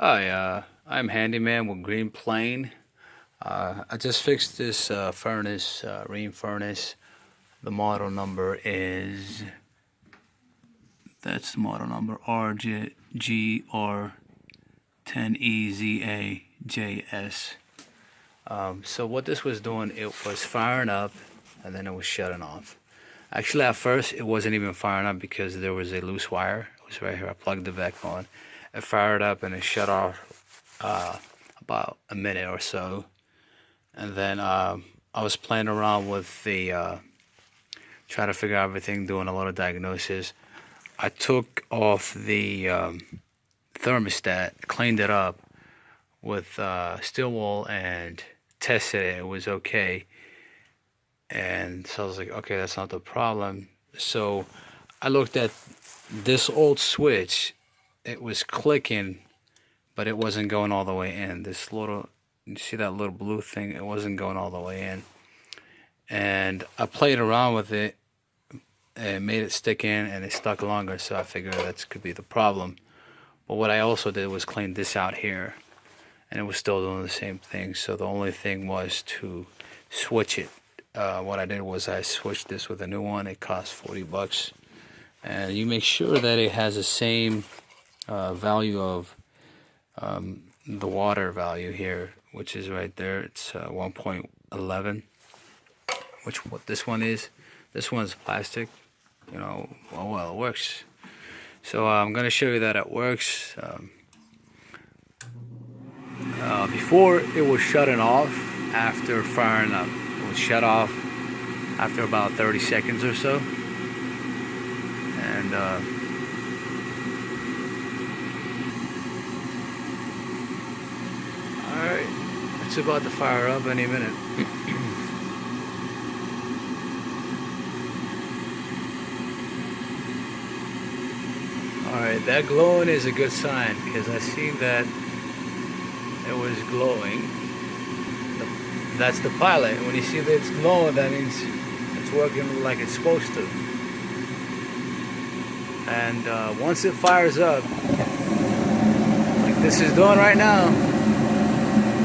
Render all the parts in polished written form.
Hi, I'm Handyman with Green Plain. I just fixed this furnace, Raheem furnace. The model number is, that's the model number, RGR10EZAJS. So what this was doing, it was firing up and then it was shutting off. Actually, at first, it wasn't even firing up because there was a loose wire. It was right here. I plugged it back on. It fired up and it shut off about a minute or so. And then I was playing around with the, trying to figure out everything, doing a lot of diagnosis. I took off the thermostat, cleaned it up with steel wool and tested it. It was okay. And so I was like, okay, that's not the problem. So I looked at this old switch. It was clicking, but it wasn't going all the way in. This little, you see that little blue thing? It wasn't going all the way in. And I played around with it and made it stick in, and it stuck longer. So I figured that could be the problem. But what I also did was clean this out here, and it was still doing the same thing. So the only thing was to switch it. What I did was I switched this with a new one. It cost 40 bucks. And you make sure that it has the same value of the water value here, which is right there. It's 1.11, which what this one is. This one's plastic. You know, well, it works. So I'm going to show you that it works. Before, it was shutting off after firing up. It was shut off after about 30 seconds or so. And alright, it's about to fire up any minute. Alright, that glowing is a good sign because I seen that it was glowing. That's the pilot. When you see that it's glowing, that means it's working like it's supposed to. And once it fires up, like this is doing right now,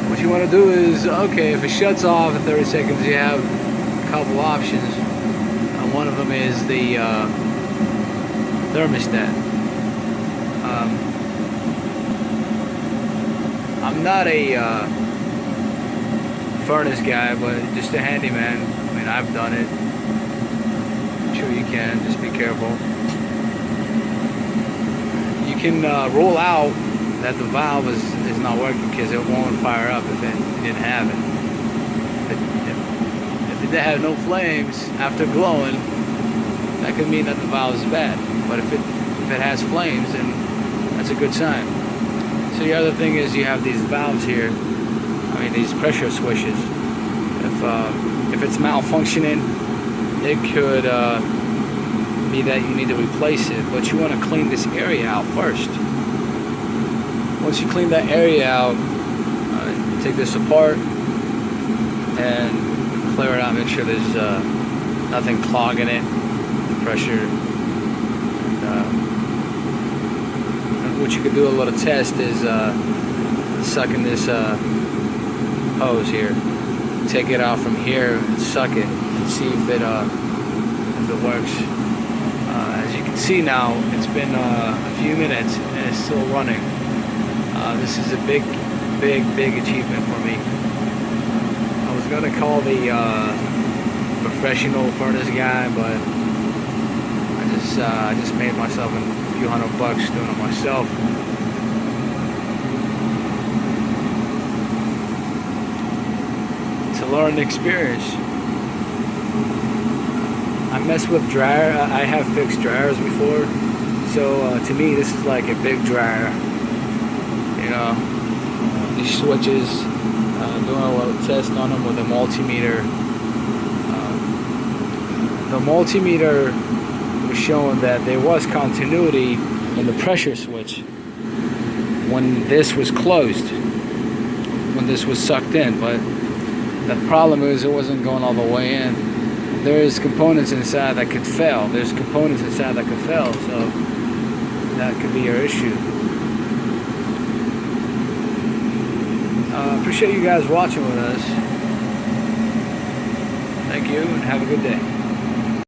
what you want to do is, okay, if it shuts off in 30 seconds, you have a couple options. One of them is the thermostat. I'm not a furnace guy, but just a handyman. I mean, I've done it. I'm sure you can. Just be careful. You can rule out that the valve is not working because it won't fire up if it didn't have it. If it had no flames after glowing, that could mean that the valve is bad. But if it has flames, then that's a good sign. So the other thing is you have these valves here. I mean, these pressure switches. If it's malfunctioning, it could be that you need to replace it. But you want to clean this area out first. Once you clean that area out, take this apart and clear it out. Make sure there's nothing clogging it, the pressure. And what you could do a little test is sucking this hose here. Take it out from here and suck it and see if it works. As you can see now, it's been a few minutes and it's still running. This is a big achievement for me. I was gonna call the professional furnace guy, but I just made myself a few $100 doing it myself. It's a learning experience. I mess with dryer. I have fixed dryers before, so to me this is like a big dryer. You know, these switches, doing a little test on them with a multimeter. The multimeter was showing that there was continuity in the pressure switch when this was closed, when this was sucked in, but the problem is it wasn't going all the way in. There's components inside that could fail. There's components inside that could fail, so that could be your issue. Appreciate you guys watching with us. Thank you and have a good day.